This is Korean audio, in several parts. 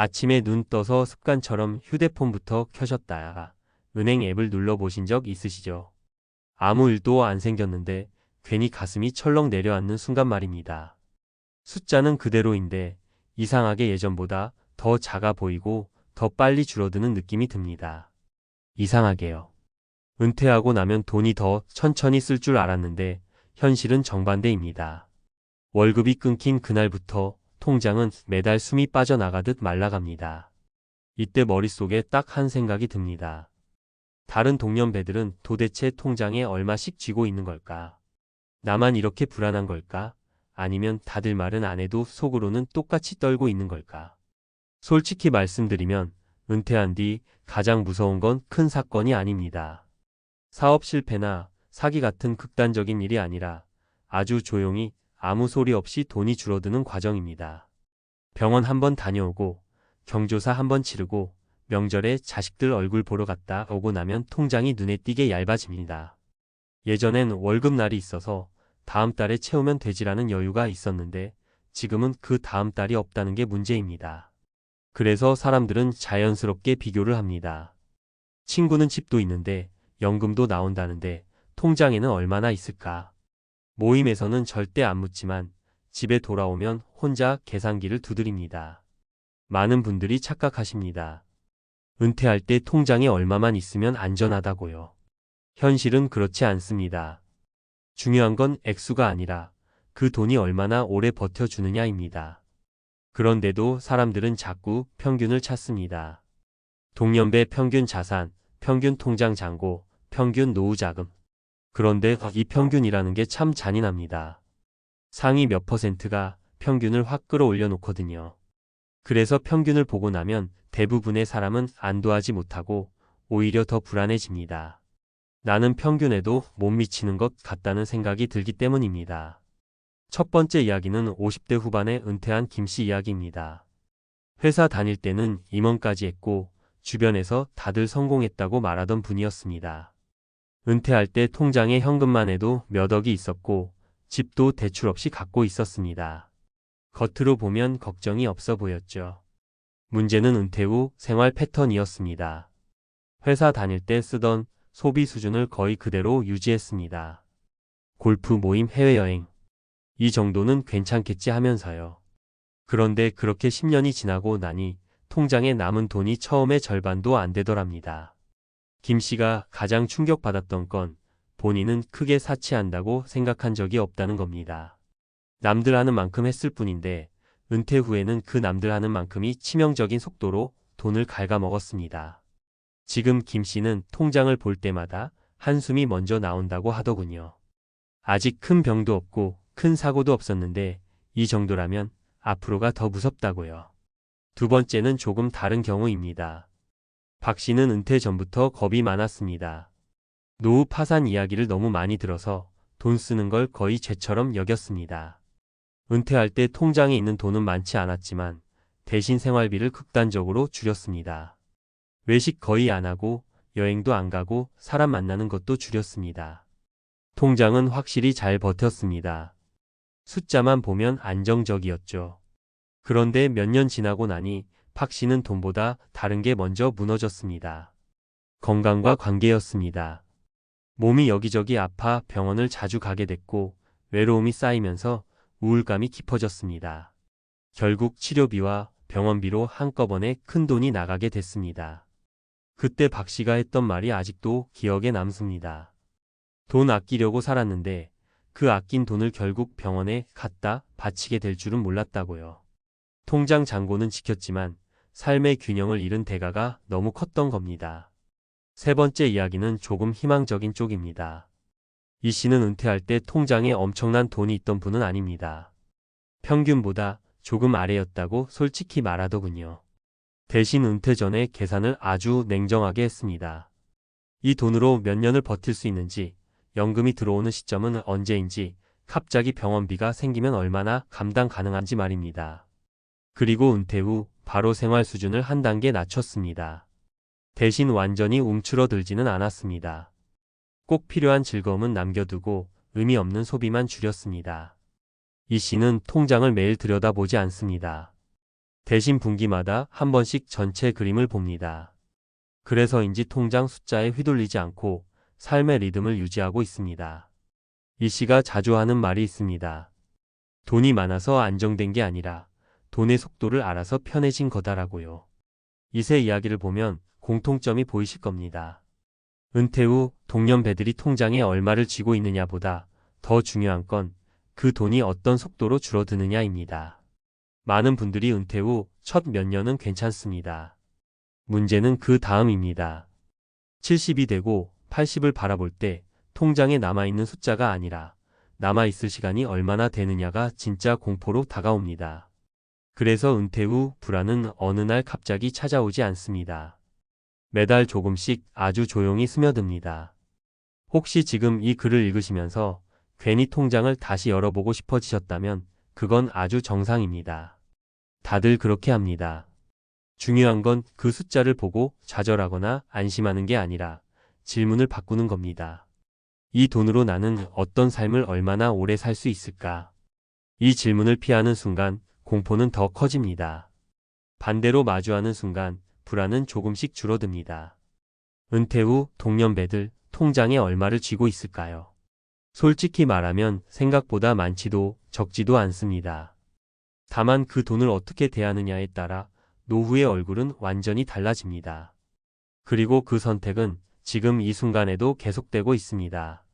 아침에 눈 떠서 습관처럼 휴대폰부터 켜셨다가 은행 앱을 눌러보신 적 있으시죠? 아무 일도 안 생겼는데 괜히 가슴이 철렁 내려앉는 순간 말입니다. 숫자는 그대로인데 이상하게 예전보다 더 작아 보이고 더 빨리 줄어드는 느낌이 듭니다. 이상하게요. 은퇴하고 나면 돈이 더 천천히 쓸 줄 알았는데 현실은 정반대입니다. 월급이 끊긴 그날부터 통장은 매달 숨이 빠져나가듯 말라갑니다. 이때 머릿속에 딱 한 생각이 듭니다. 다른 동년배들은 도대체 통장에 얼마씩 쥐고 있는 걸까? 나만 이렇게 불안한 걸까? 아니면 다들 말은 안 해도 속으로는 똑같이 떨고 있는 걸까? 솔직히 말씀드리면 은퇴한 뒤 가장 무서운 건 큰 사건이 아닙니다. 사업 실패나 사기 같은 극단적인 일이 아니라 아주 조용히 아무 소리 없이 돈이 줄어드는 과정입니다. 병원 한번 다녀오고 경조사 한번 치르고 명절에 자식들 얼굴 보러 갔다 오고 나면 통장이 눈에 띄게 얇아집니다. 예전엔 월급날이 있어서 다음 달에 채우면 되지라는 여유가 있었는데 지금은 그 다음 달이 없다는 게 문제입니다. 그래서 사람들은 자연스럽게 비교를 합니다. 친구는 집도 있는데 연금도 나온다는데 통장에는 얼마나 있을까? 모임에서는 절대 안 묻지만 집에 돌아오면 혼자 계산기를 두드립니다. 많은 분들이 착각하십니다. 은퇴할 때 통장에 얼마만 있으면 안전하다고요. 현실은 그렇지 않습니다. 중요한 건 액수가 아니라 그 돈이 얼마나 오래 버텨주느냐입니다. 그런데도 사람들은 자꾸 평균을 찾습니다. 동년배 평균 자산, 평균 통장 잔고, 평균 노후 자금. 그런데 이 평균이라는 게 참 잔인합니다. 상위 몇 퍼센트가 평균을 확 끌어올려 놓거든요. 그래서 평균을 보고 나면 대부분의 사람은 안도하지 못하고 오히려 더 불안해집니다. 나는 평균에도 못 미치는 것 같다는 생각이 들기 때문입니다. 첫 번째 이야기는 50대 후반에 은퇴한 김씨 이야기입니다. 회사 다닐 때는 임원까지 했고 주변에서 다들 성공했다고 말하던 분이었습니다. 은퇴할 때 통장에 현금만 해도 몇 억이 있었고 집도 대출 없이 갖고 있었습니다. 겉으로 보면 걱정이 없어 보였죠. 문제는 은퇴 후 생활 패턴이었습니다. 회사 다닐 때 쓰던 소비 수준을 거의 그대로 유지했습니다. 골프 모임 해외여행. 이 정도는 괜찮겠지 하면서요. 그런데 그렇게 10년이 지나고 나니 통장에 남은 돈이 처음에 절반도 안 되더랍니다. 김 씨가 가장 충격받았던 건 본인은 크게 사치한다고 생각한 적이 없다는 겁니다. 남들 하는 만큼 했을 뿐인데 은퇴 후에는 그 남들 하는 만큼이 치명적인 속도로 돈을 갉아먹었습니다. 지금 김 씨는 통장을 볼 때마다 한숨이 먼저 나온다고 하더군요. 아직 큰 병도 없고 큰 사고도 없었는데 이 정도라면 앞으로가 더 무섭다고요. 두 번째는 조금 다른 경우입니다. 박 씨는 은퇴 전부터 겁이 많았습니다. 노후 파산 이야기를 너무 많이 들어서 돈 쓰는 걸 거의 죄처럼 여겼습니다. 은퇴할 때 통장에 있는 돈은 많지 않았지만 대신 생활비를 극단적으로 줄였습니다. 외식 거의 안 하고 여행도 안 가고 사람 만나는 것도 줄였습니다. 통장은 확실히 잘 버텼습니다. 숫자만 보면 안정적이었죠. 그런데 몇 년 지나고 나니 박 씨는 돈보다 다른 게 먼저 무너졌습니다. 건강과 관계였습니다. 몸이 여기저기 아파 병원을 자주 가게 됐고 외로움이 쌓이면서 우울감이 깊어졌습니다. 결국 치료비와 병원비로 한꺼번에 큰 돈이 나가게 됐습니다. 그때 박 씨가 했던 말이 아직도 기억에 남습니다. 돈 아끼려고 살았는데 그 아낀 돈을 결국 병원에 갖다 바치게 될 줄은 몰랐다고요. 통장 잔고는 지켰지만 삶의 균형을 잃은 대가가 너무 컸던 겁니다. 세 번째 이야기는 조금 희망적인 쪽입니다. 이 씨는 은퇴할 때 통장에 엄청난 돈이 있던 분은 아닙니다. 평균보다 조금 아래였다고 솔직히 말하더군요. 대신 은퇴 전에 계산을 아주 냉정하게 했습니다. 이 돈으로 몇 년을 버틸 수 있는지, 연금이 들어오는 시점은 언제인지, 갑자기 병원비가 생기면 얼마나 감당 가능한지 말입니다. 그리고 은퇴 후 바로 생활 수준을 한 단계 낮췄습니다. 대신 완전히 움츠러들지는 않았습니다. 꼭 필요한 즐거움은 남겨두고 의미 없는 소비만 줄였습니다. 이 씨는 통장을 매일 들여다보지 않습니다. 대신 분기마다 한 번씩 전체 그림을 봅니다. 그래서인지 통장 숫자에 휘둘리지 않고 삶의 리듬을 유지하고 있습니다. 이 씨가 자주 하는 말이 있습니다. 돈이 많아서 안정된 게 아니라 돈의 속도를 알아서 편해진 거다라고요. 이세 이야기를 보면 공통점이 보이실 겁니다. 은퇴 후 동년배들이 통장에 얼마를 쥐고 있느냐보다 더 중요한 건 그 돈이 어떤 속도로 줄어드느냐입니다. 많은 분들이 은퇴 후 첫 몇 년은 괜찮습니다. 문제는 그 다음입니다. 70이 되고 80을 바라볼 때 통장에 남아있는 숫자가 아니라 남아있을 시간이 얼마나 되느냐가 진짜 공포로 다가옵니다. 그래서 은퇴 후 불안은 어느 날 갑자기 찾아오지 않습니다. 매달 조금씩 아주 조용히 스며듭니다. 혹시 지금 이 글을 읽으시면서 괜히 통장을 다시 열어보고 싶어지셨다면 그건 아주 정상입니다. 다들 그렇게 합니다. 중요한 건 그 숫자를 보고 좌절하거나 안심하는 게 아니라 질문을 바꾸는 겁니다. 이 돈으로 나는 어떤 삶을 얼마나 오래 살 수 있을까? 이 질문을 피하는 순간 공포는 더 커집니다. 반대로 마주하는 순간 불안은 조금씩 줄어듭니다. 은퇴 후 동년배들 통장에 얼마를 쥐고 있을까요? 솔직히 말하면 생각보다 많지도 적지도 않습니다. 다만 그 돈을 어떻게 대하느냐에 따라 노후의 얼굴은 완전히 달라집니다. 그리고 그 선택은 지금 이 순간에도 계속되고 있습니다.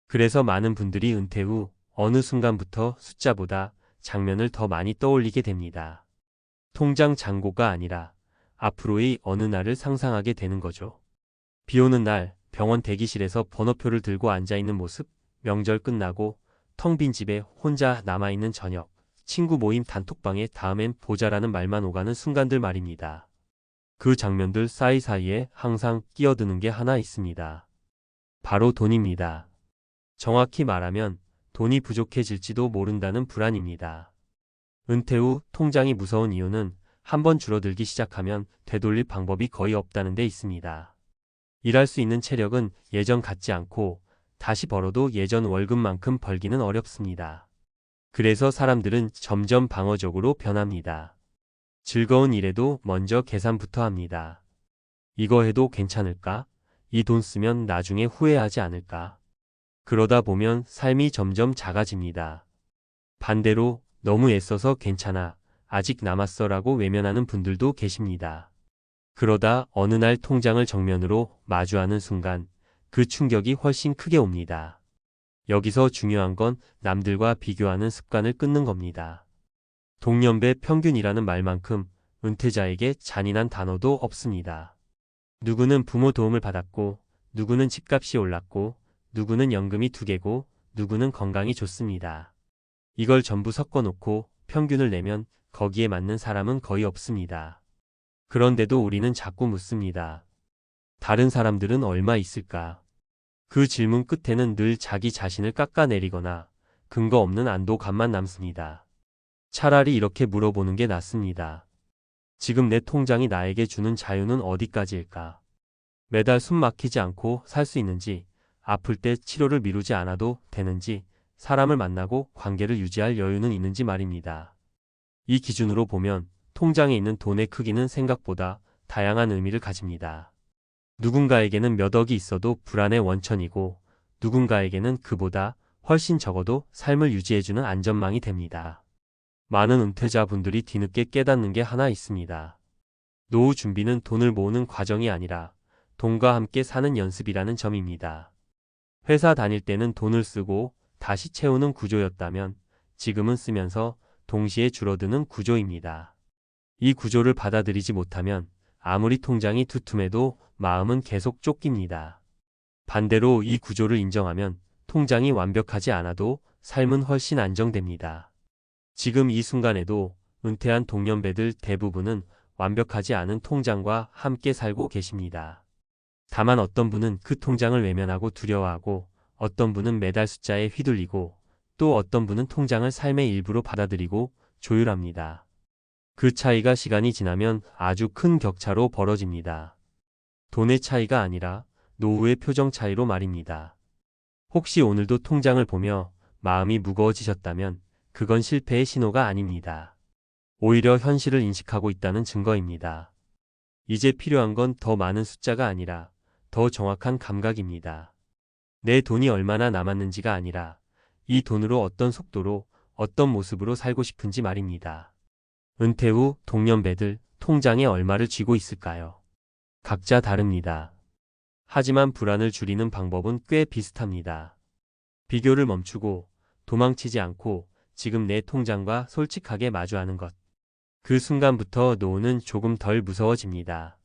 그래서 많은 분들이 은퇴 후 어느 순간부터 숫자보다 장면을 더 많이 떠올리게 됩니다. 통장 잔고가 아니라 앞으로의 어느 날을 상상하게 되는 거죠. 비 오는 날 병원 대기실에서 번호표를 들고 앉아있는 모습, 명절 끝나고 텅 빈 집에 혼자 남아있는 저녁, 친구 모임 단톡방에 다음엔 보자라는 말만 오가는 순간들 말입니다. 그 장면들 사이사이에 항상 끼어드는 게 하나 있습니다. 바로 돈입니다. 정확히 말하면 돈이 부족해질지도 모른다는 불안입니다. 은퇴 후 통장이 무서운 이유는 한번 줄어들기 시작하면 되돌릴 방법이 거의 없다는 데 있습니다. 일할 수 있는 체력은 예전 같지 않고 다시 벌어도 예전 월급만큼 벌기는 어렵습니다. 그래서 사람들은 점점 방어적으로 변합니다. 즐거운 일에도 먼저 계산부터 합니다. 이거 해도 괜찮을까? 이 돈 쓰면 나중에 후회하지 않을까? 그러다 보면 삶이 점점 작아집니다. 반대로 너무 애써서 괜찮아, 아직 남았어라고 외면하는 분들도 계십니다. 그러다 어느 날 통장을 정면으로 마주하는 순간 그 충격이 훨씬 크게 옵니다. 여기서 중요한 건 남들과 비교하는 습관을 끊는 겁니다. 동년배 평균이라는 말만큼 은퇴자에게 잔인한 단어도 없습니다. 누구는 부모 도움을 받았고, 누구는 집값이 올랐고, 누구는 연금이 2개고, 누구는 건강이 좋습니다. 이걸 전부 섞어놓고 평균을 내면 거기에 맞는 사람은 거의 없습니다. 그런데도 우리는 자꾸 묻습니다. 다른 사람들은 얼마 있을까? 그 질문 끝에는 늘 자기 자신을 깎아내리거나 근거 없는 안도감만 남습니다. 차라리 이렇게 물어보는 게 낫습니다. 지금 내 통장이 나에게 주는 자유는 어디까지일까? 매달 숨 막히지 않고 살 수 있는지, 아플 때 치료를 미루지 않아도 되는지, 사람을 만나고 관계를 유지할 여유는 있는지 말입니다. 이 기준으로 보면 통장에 있는 돈의 크기는 생각보다 다양한 의미를 가집니다. 누군가에게는 몇 억이 있어도 불안의 원천이고, 누군가에게는 그보다 훨씬 적어도 삶을 유지해주는 안전망이 됩니다. 많은 은퇴자분들이 뒤늦게 깨닫는 게 하나 있습니다. 노후 준비는 돈을 모으는 과정이 아니라 돈과 함께 사는 연습이라는 점입니다. 회사 다닐 때는 돈을 쓰고 다시 채우는 구조였다면 지금은 쓰면서 동시에 줄어드는 구조입니다. 이 구조를 받아들이지 못하면 아무리 통장이 두툼해도 마음은 계속 쫓깁니다. 반대로 이 구조를 인정하면 통장이 완벽하지 않아도 삶은 훨씬 안정됩니다. 지금 이 순간에도 은퇴한 동년배들 대부분은 완벽하지 않은 통장과 함께 살고 계십니다. 다만 어떤 분은 그 통장을 외면하고 두려워하고, 어떤 분은 매달 숫자에 휘둘리고, 또 어떤 분은 통장을 삶의 일부로 받아들이고 조율합니다. 그 차이가 시간이 지나면 아주 큰 격차로 벌어집니다. 돈의 차이가 아니라 노후의 표정 차이로 말입니다. 혹시 오늘도 통장을 보며 마음이 무거워지셨다면 그건 실패의 신호가 아닙니다. 오히려 현실을 인식하고 있다는 증거입니다. 이제 필요한 건 더 많은 숫자가 아니라 더 정확한 감각입니다. 내 돈이 얼마나 남았는지가 아니라 이 돈으로 어떤 속도로 어떤 모습으로 살고 싶은지 말입니다. 은퇴 후 동년배들 통장에 얼마를 쥐고 있을까요? 각자 다릅니다. 하지만 불안을 줄이는 방법은 꽤 비슷합니다. 비교를 멈추고 도망치지 않고 지금 내 통장과 솔직하게 마주하는 것. 그 순간부터 노후는 조금 덜 무서워집니다.